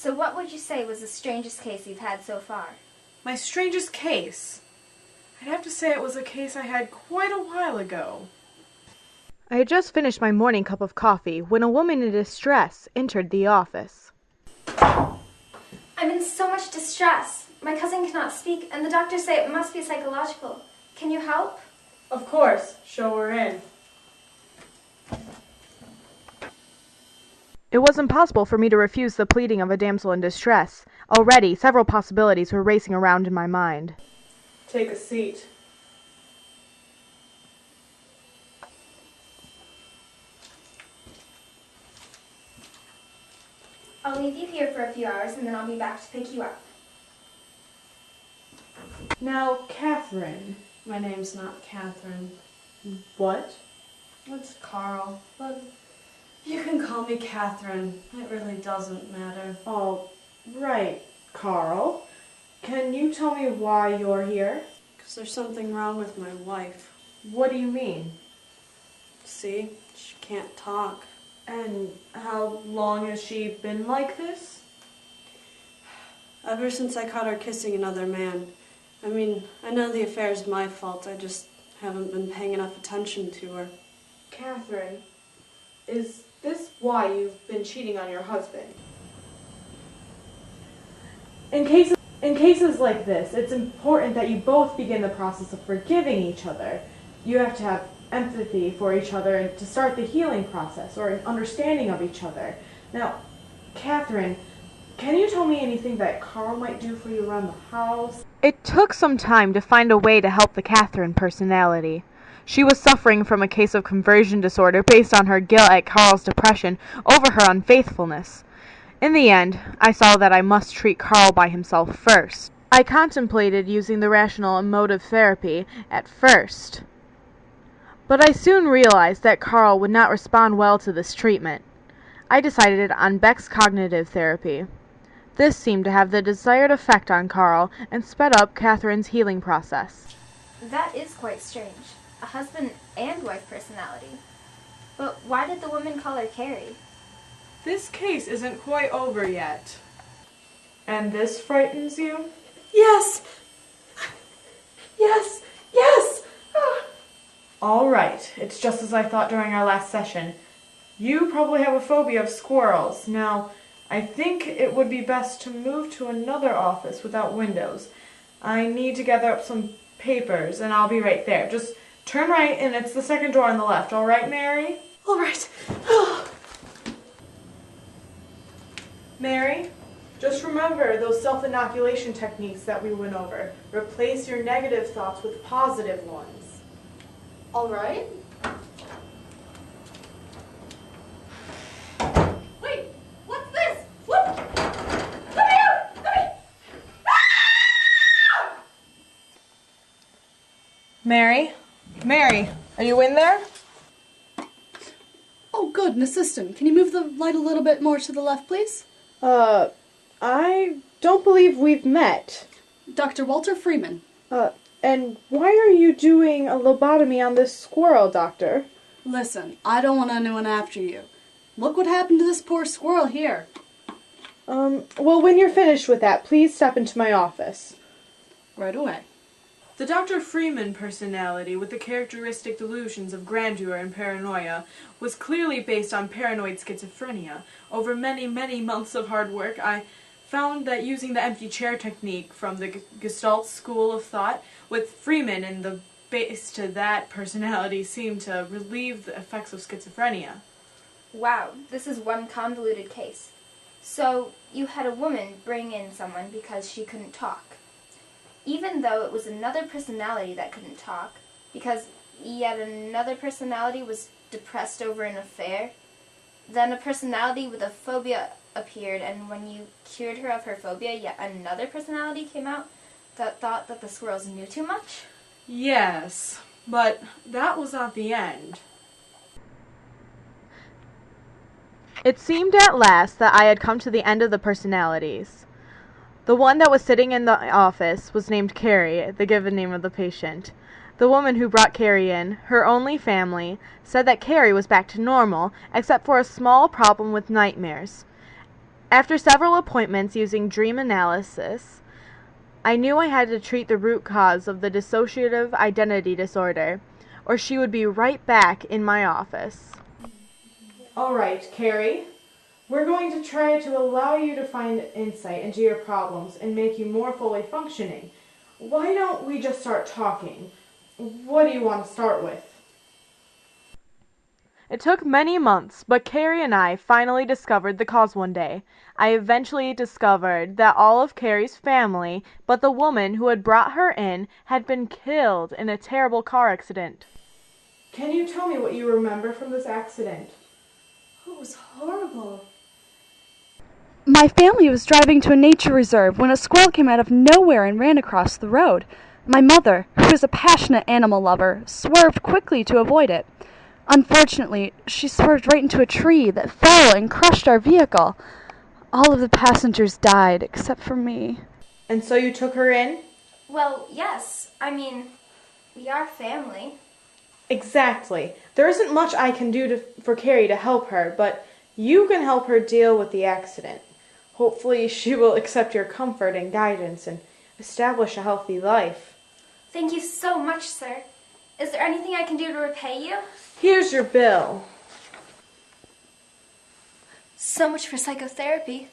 So what would you say was the strangest case you've had so far? My strangest case? I'd have to say it was a case I had quite a while ago. I had just finished my morning cup of coffee when a woman in distress entered the office. I'm in so much distress. My cousin cannot speak, and the doctors say it must be psychological. Can you help? Of course. Show her in. It was impossible for me to refuse the pleading of a damsel in distress. Already, several possibilities were racing around in my mind. Take a seat. I'll leave you here for a few hours, and then I'll be back to pick you up. Now, Catherine. My name's not Catherine. What? It's Carl, but you can call me Catherine. It really doesn't matter. All right, Carl. Can you tell me why you're here? Because there's something wrong with my wife. What do you mean? See? She can't talk. And how long has she been like this? Ever since I caught her kissing another man. I mean, I know the affair's my fault. I just haven't been paying enough attention to her. Catherine, is this why you've been cheating on your husband? In cases like this, it's important that you both begin the process of forgiving each other. You have to have empathy for each other and to start the healing process or an understanding of each other. Now, Catherine, can you tell me anything that Carl might do for you around the house? It took some time to find a way to help the Catherine personality. She was suffering from a case of conversion disorder based on her guilt at Carl's depression over her unfaithfulness. In the end, I saw that I must treat Carl by himself first. I contemplated using the rational emotive therapy at first, but I soon realized that Carl would not respond well to this treatment. I decided on Beck's cognitive therapy. This seemed to have the desired effect on Carl and sped up Catherine's healing process. That is quite strange. A husband and wife personality. But why did the woman call her Carrie? This case isn't quite over yet. And this frightens you? Yes! Yes! Yes! All right, it's just as I thought during our last session. You probably have a phobia of squirrels. Now, I think it would be best to move to another office without windows. I need to gather up some papers, and I'll be right there. Just turn right, and it's the second door on the left. All right, Mary? All right. Mary, just remember those self-inoculation techniques that we went over. Replace your negative thoughts with positive ones. All right. Wait, what's this? What? Let me out! Let me... Ah! Mary? Mary, are you in there? Oh, good, an assistant. Can you move the light a little bit more to the left, please? I don't believe we've met. Dr. Walter Freeman. And why are you doing a lobotomy on this squirrel, Doctor? Listen, I don't want anyone after you. Look what happened to this poor squirrel here. Well, when you're finished with that, please step into my office. Right away. The Dr. Freeman personality, with the characteristic delusions of grandeur and paranoia, was clearly based on paranoid schizophrenia. Over many, many months of hard work, I found that using the empty chair technique from the Gestalt school of thought with Freeman and the base to that personality seemed to relieve the effects of schizophrenia. Wow, this is one convoluted case. So, you had a woman bring in someone because she couldn't talk. Even though it was another personality that couldn't talk, because yet another personality was depressed over an affair, then a personality with a phobia appeared, and when you cured her of her phobia, yet another personality came out that thought that the squirrels knew too much? Yes, but that was not the end. It seemed at last that I had come to the end of the personalities. The one that was sitting in the office was named Carrie, the given name of the patient. The woman who brought Carrie in, her only family, said that Carrie was back to normal, except for a small problem with nightmares. After several appointments using dream analysis, I knew I had to treat the root cause of the dissociative identity disorder, or she would be right back in my office. All right, Carrie. We're going to try to allow you to find insight into your problems and make you more fully functioning. Why don't we just start talking? What do you want to start with? It took many months, but Carrie and I finally discovered the cause one day. I eventually discovered that all of Carrie's family, but the woman who had brought her in, had been killed in a terrible car accident. Can you tell me what you remember from this accident? It was horrible. My family was driving to a nature reserve when a squirrel came out of nowhere and ran across the road. My mother, who is a passionate animal lover, swerved quickly to avoid it. Unfortunately, she swerved right into a tree that fell and crushed our vehicle. All of the passengers died except for me. And so you took her in? Well, yes. I mean, we are family. Exactly. There isn't much I can do for Carrie to help her, but you can help her deal with the accident. Hopefully she will accept your comfort and guidance and establish a healthy life. Thank you so much, sir. Is there anything I can do to repay you? Here's your bill. So much for psychotherapy.